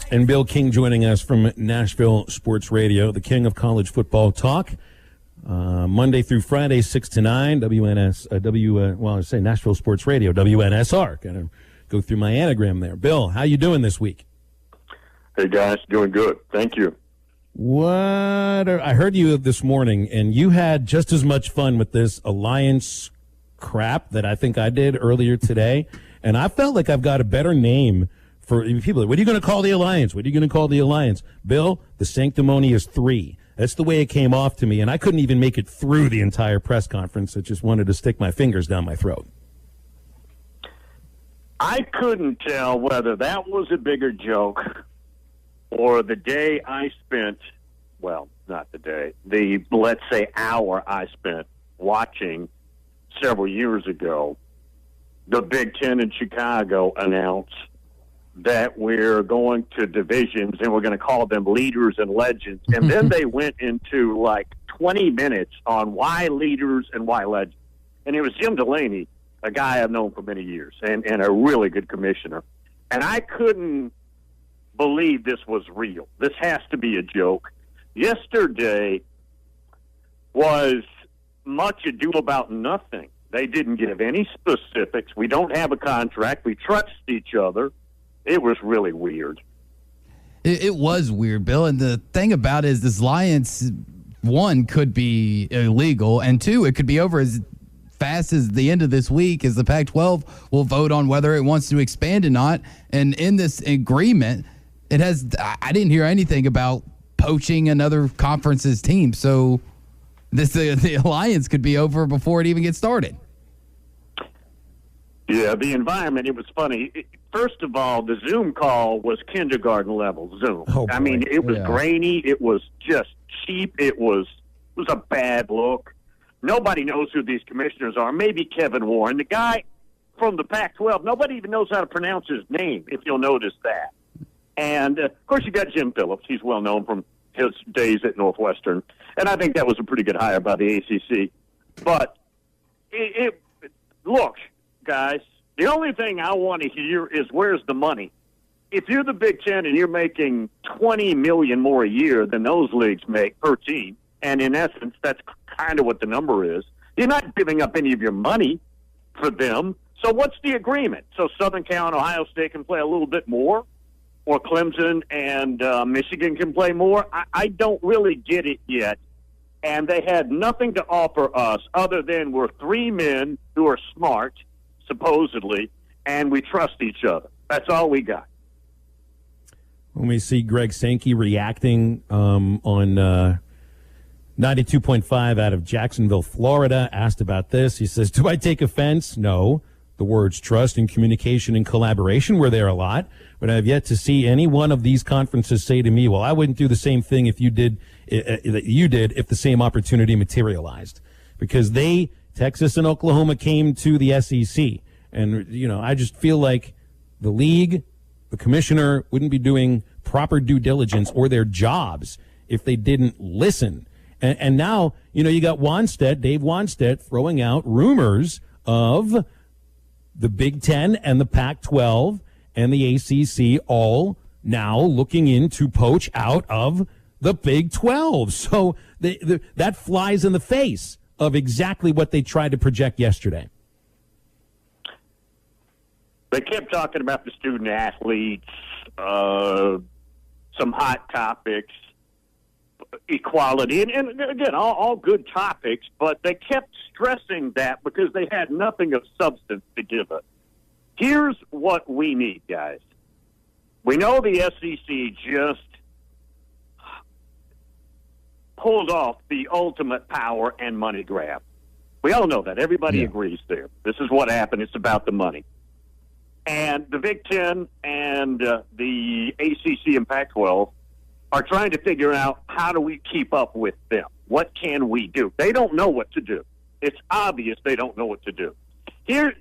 And Bill King joining us from Nashville Sports Radio, the king of college football talk. Monday through Friday, 6 to 9, Nashville Sports Radio, WNSR. Got to go through my anagram there. Bill, how you doing this week? Hey, guys, doing good. Thank you. I heard you this morning, and you had just as much fun with this Alliance crap that I think I did earlier today, and I felt like I've got a better name for people. What are you going to call the Alliance? What are you going to call the Alliance? Bill, the Sanctimonious 3. That's the way it came off to me, and I couldn't even make it through the entire press conference. I just wanted to stick my fingers down my throat. I couldn't tell whether that was a bigger joke or the day I spent, well, not the day, let's say, hour I spent watching several years ago the Big Ten in Chicago announce that we're going to divisions and we're going to call them leaders and legends. And then they went into like 20 minutes on why leaders and why legends. And it was Jim Delaney, a guy I've known for many years and a really good commissioner. And I couldn't believe this was real. This has to be a joke. Yesterday was much ado about nothing. They didn't give any specifics. We don't have a contract. We trust each other. It was really weird. It was weird, Bill. And the thing about it is this Alliance, one, could be illegal, and two, it could be over as fast as the end of this week as the Pac-12 will vote on whether it wants to expand or not. And in this agreement, I didn't hear anything about poaching another conference's team. So the Alliance could be over before it even gets started. Yeah, the environment, it was funny. First of all, the Zoom call was kindergarten level Zoom. Oh, I mean, it was grainy. It was just cheap. It was a bad look. Nobody knows who these commissioners are. Maybe Kevin Warren, the guy from the Pac-12. Nobody even knows how to pronounce his name, if you'll notice that. And, of course, you got Jim Phillips. He's well known from his days at Northwestern. And I think that was a pretty good hire by the ACC. But look, guys, the only thing I want to hear is where's the money? If you're the Big Ten and you're making $20 million more a year than those leagues make per team, and in essence, that's kind of what the number is, you're not giving up any of your money for them. So what's the agreement? So Southern Cal and Ohio State can play a little bit more, or Clemson and Michigan can play more? I don't really get it yet. And they had nothing to offer us other than we're three men who are smart, supposedly, and we trust each other. That's all we got. When we see Greg Sankey reacting on 92.5 out of Jacksonville, Florida, asked about this, he says, do I take offense? No. The words trust and communication and collaboration were there a lot, but I've yet to see any one of these conferences say to me, well, I wouldn't do the same thing if you did if the same opportunity materialized. Because Texas and Oklahoma came to the SEC. And, I just feel like the league, the commissioner wouldn't be doing proper due diligence or their jobs if they didn't listen. And now, you got Dave Wanstead throwing out rumors of the Big Ten and the Pac-12 and the ACC all now looking in to poach out of the Big 12. So that flies in the face of exactly what they tried to project yesterday. They kept talking about the student athletes, some hot topics, equality, and again, all good topics, but they kept stressing that because they had nothing of substance to give us. Here's what we need, guys. We know the SEC just pulled off the ultimate power and money grab. We all know that. Everybody agrees there. This is what happened. It's about the money. And the Big Ten and the ACC and Pac-12 are trying to figure out how do we keep up with them. What can we do? They don't know what to do. It's obvious they don't know what to do. Here,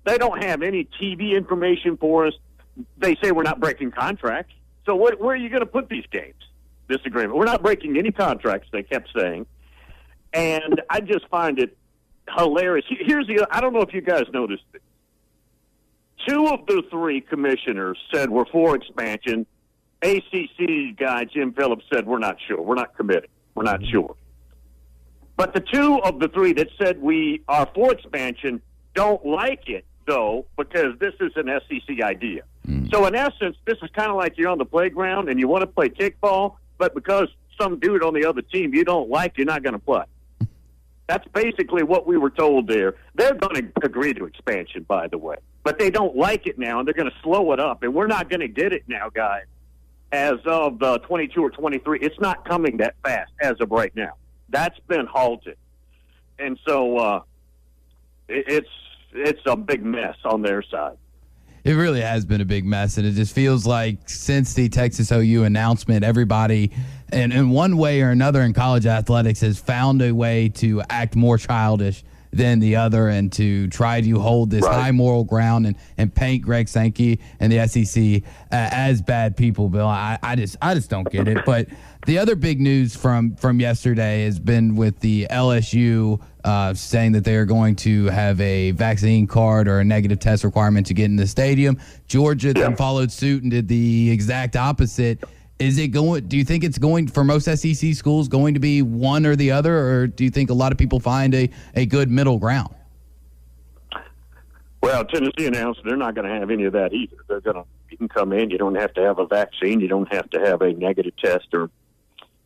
they don't have any TV information for us. They say we're not breaking contracts. So where are you going to put these games, this agreement? We're not breaking any contracts, they kept saying. And I just find it hilarious. I don't know if you guys noticed it. 2 of the 3 commissioners said we're for expansion. ACC guy Jim Phillips said we're not sure. We're not committed. We're not sure. But the 2 of the 3 that said we are for expansion don't like it, though, because this is an SEC idea. So, in essence, this is kind of like you're on the playground and you want to play kickball, but because some dude on the other team you don't like, you're not going to play. That's basically what we were told there. They're going to agree to expansion, by the way. But they don't like it now, and they're going to slow it up. And we're not going to get it now, guys. As of 22 or 23, it's not coming that fast as of right now. That's been halted. And so it's a big mess on their side. It really has been a big mess, and it just feels like since the Texas OU announcement, everybody, in one way or another in college athletics, has found a way to act more childish than the other and to try to hold this high moral ground and paint Greg Sankey and the SEC as bad people, Bill. I just don't get it. But the other big news from yesterday has been with the LSU saying that they are going to have a vaccine card or a negative test requirement to get in the stadium. Georgia then followed suit and did the exact opposite. Is it going? Do you think it's going for most SEC schools going to be one or the other, or do you think a lot of people find a good middle ground? Well, Tennessee announced they're not going to have any of that either. They're going to, you can come in, you don't have to have a vaccine, you don't have to have a negative test or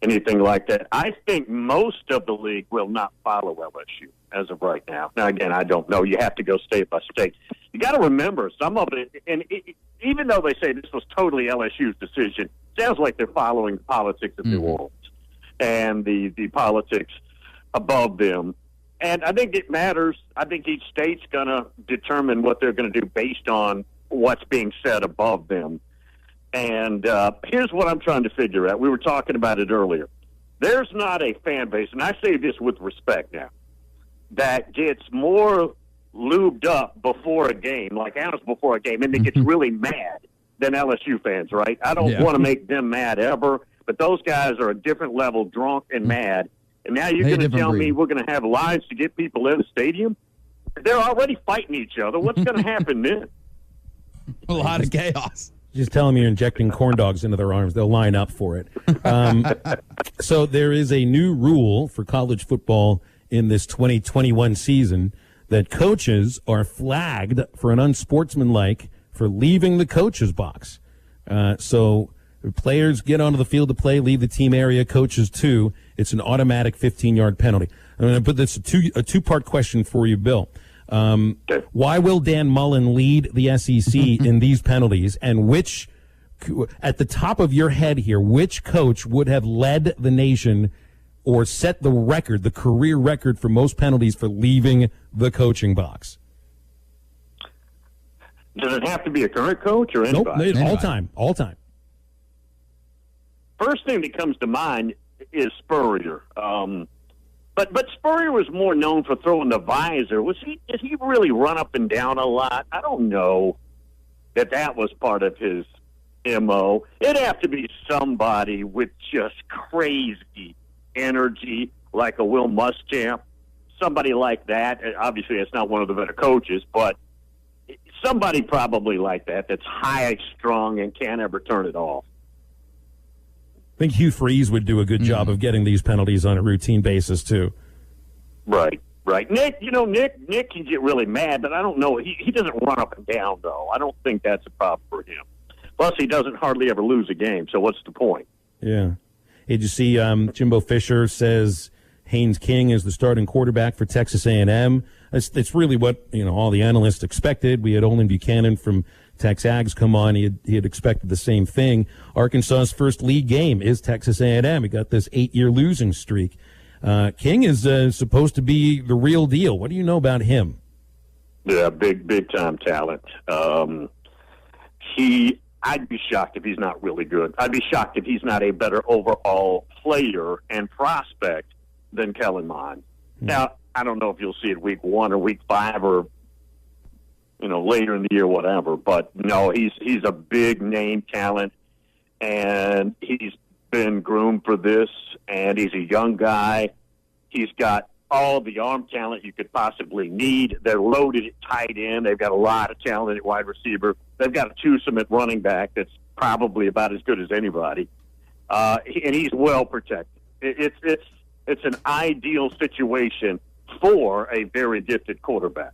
anything like that. I think most of the league will not follow LSU as of right now. Now, again, I don't know. You have to go state by state. You got to remember some of it, and even though they say this was totally LSU's decision, sounds like they're following the politics of New Orleans and the politics above them. And I think it matters. I think each state's going to determine what they're going to do based on what's being said above them. And here's what I'm trying to figure out. We were talking about it earlier. There's not a fan base, and I say this with respect now, that gets more lubed up before a game, like ours before a game, and it gets really mad than LSU fans, right? I don't want to make them mad ever, but those guys are a different level, drunk and mad. And now you're going to tell me we're going to have lines to get people in the stadium? They're already fighting each other. What's going to happen then? A lot of chaos. Just tell them you're injecting corn dogs into their arms. They'll line up for it. So there is a new rule for college football in this 2021 season that coaches are flagged for an unsportsmanlike for leaving the coach's box. So players get onto the field to play, leave the team area, coaches too. It's an automatic 15-yard penalty. I'm going to put this a two-part question for you, Bill. Why will Dan Mullen lead the SEC in these penalties? And which, at the top of your head here, which coach would have led the nation or set the record, the career record for most penalties for leaving the coaching box? Does it have to be a current coach or anybody? Nope, all time. First thing that comes to mind is Spurrier. But Spurrier was more known for throwing the visor. Did he really run up and down a lot? I don't know that was part of his MO. It'd have to be somebody with just crazy energy, like a Will Muschamp, somebody like that. Obviously, it's not one of the better coaches, but somebody probably like that that's high-strung and can't ever turn it off. I think Hugh Freeze would do a good job of getting these penalties on a routine basis, too. Right. Nick can get really mad, but I don't know. He doesn't run up and down, though. I don't think that's a problem for him. Plus, he doesn't hardly ever lose a game, so what's the point? Yeah. Hey, did you see Jimbo Fisher says Haynes King is the starting quarterback for Texas A&M? It's really what all the analysts expected. We had Olin Buchanan from Tex Ags come on. He had expected the same thing. Arkansas's first league game is Texas A&M. He got this 8-year losing streak. King is supposed to be the real deal. What do you know about him? Yeah, big time talent. I'd be shocked if he's not really good. I'd be shocked if he's not a better overall player and prospect than Kellen Mond. Now, I don't know if you'll see it week 1 or week 5 or later in the year, whatever. But no, he's a big name talent, and he's been groomed for this. And he's a young guy. He's got all the arm talent you could possibly need. They're loaded at tight end. They've got a lot of talent at wide receiver. They've got a twosome at running back that's probably about as good as anybody. And he's well protected. It's an ideal situation for a very gifted quarterback.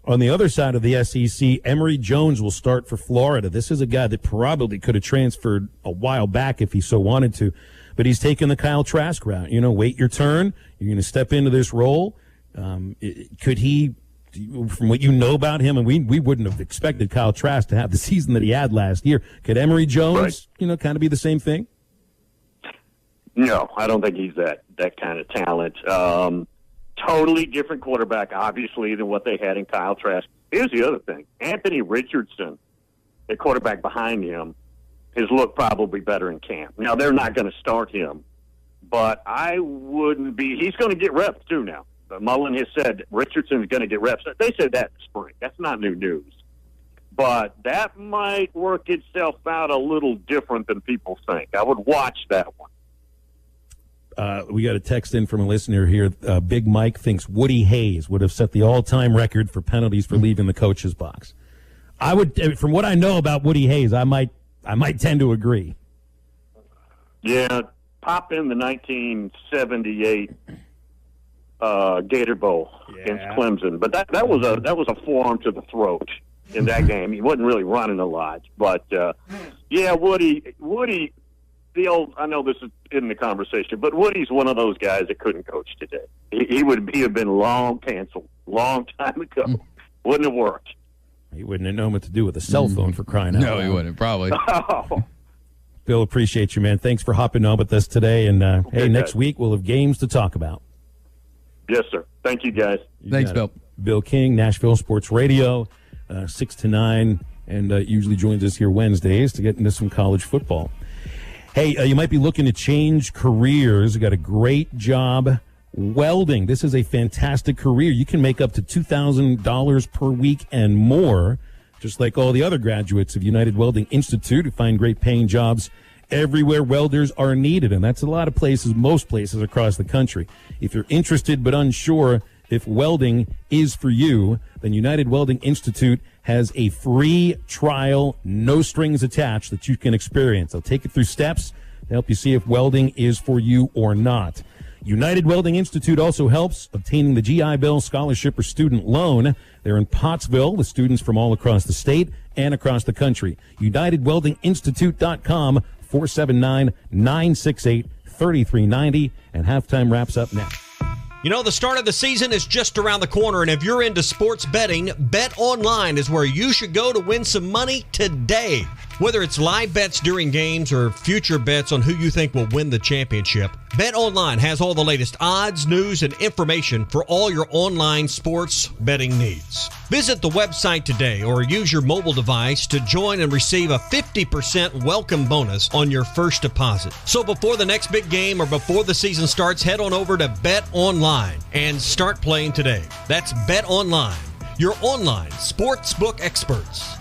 On the other side of the SEC, Emory Jones will start for Florida. This is a guy that probably could have transferred a while back if he so wanted to, but he's taken the Kyle Trask route. Wait your turn. You're going to step into this role. Could he, from what you know about him, and we wouldn't have expected Kyle Trask to have the season that he had last year. Could Emory Jones, kind of be the same thing? No, I don't think he's that kind of talent. Totally different quarterback, obviously, than what they had in Kyle Trask. Here's the other thing. Anthony Richardson, the quarterback behind him, has looked probably better in camp. Now, they're not going to start him, but I wouldn't be – he's going to get reps, too, now. Mullen has said Richardson's going to get reps. They said that in the spring. That's not new news. But that might work itself out a little different than people think. I would watch that one. We got a text in from a listener here. Big Mike thinks Woody Hayes would have set the all-time record for penalties for leaving the coach's box. I would, from what I know about Woody Hayes, I might tend to agree. Yeah, pop in the 1978 Gator Bowl against Clemson, but that was a forearm to the throat in that game. He wasn't really running a lot, but Woody. I know this is in the conversation, but Woody's one of those guys that couldn't coach today. He have been long canceled, long time ago. Wouldn't have worked. He wouldn't have known what to do with a cell phone for crying out loud. No, he wouldn't, probably. Bill, appreciate you, man. Thanks for hopping on with us today. And, hey, next week we'll have games to talk about. Yes, sir. Thank you, guys. Thanks, Bill. Bill King, Nashville Sports Radio, 6 to 9, and usually joins us here Wednesdays to get into some college football. Hey, you might be looking to change careers. You got a great job welding. This is a fantastic career. You can make up to $2,000 per week and more, just like all the other graduates of United Welding Institute who find great paying jobs everywhere welders are needed. And that's a lot of places, most places across the country. If you're interested but unsure if welding is for you, then United Welding Institute has a free trial, no strings attached, that you can experience. They'll take you through steps to help you see if welding is for you or not. United Welding Institute also helps obtaining the GI Bill scholarship or student loan. They're in Pottsville with students from all across the state and across the country. UnitedWeldingInstitute.com, 479-968-3390, and halftime wraps up next. The start of the season is just around the corner, and if you're into sports betting, Bet Online is where you should go to win some money today. Whether it's live bets during games or future bets on who you think will win the championship, Bet Online has all the latest odds, news, and information for all your online sports betting needs. Visit the website today or use your mobile device to join and receive a 50% welcome bonus on your first deposit. So before the next big game or before the season starts, head on over to Bet Online and start playing today. That's Bet Online, your online sportsbook experts.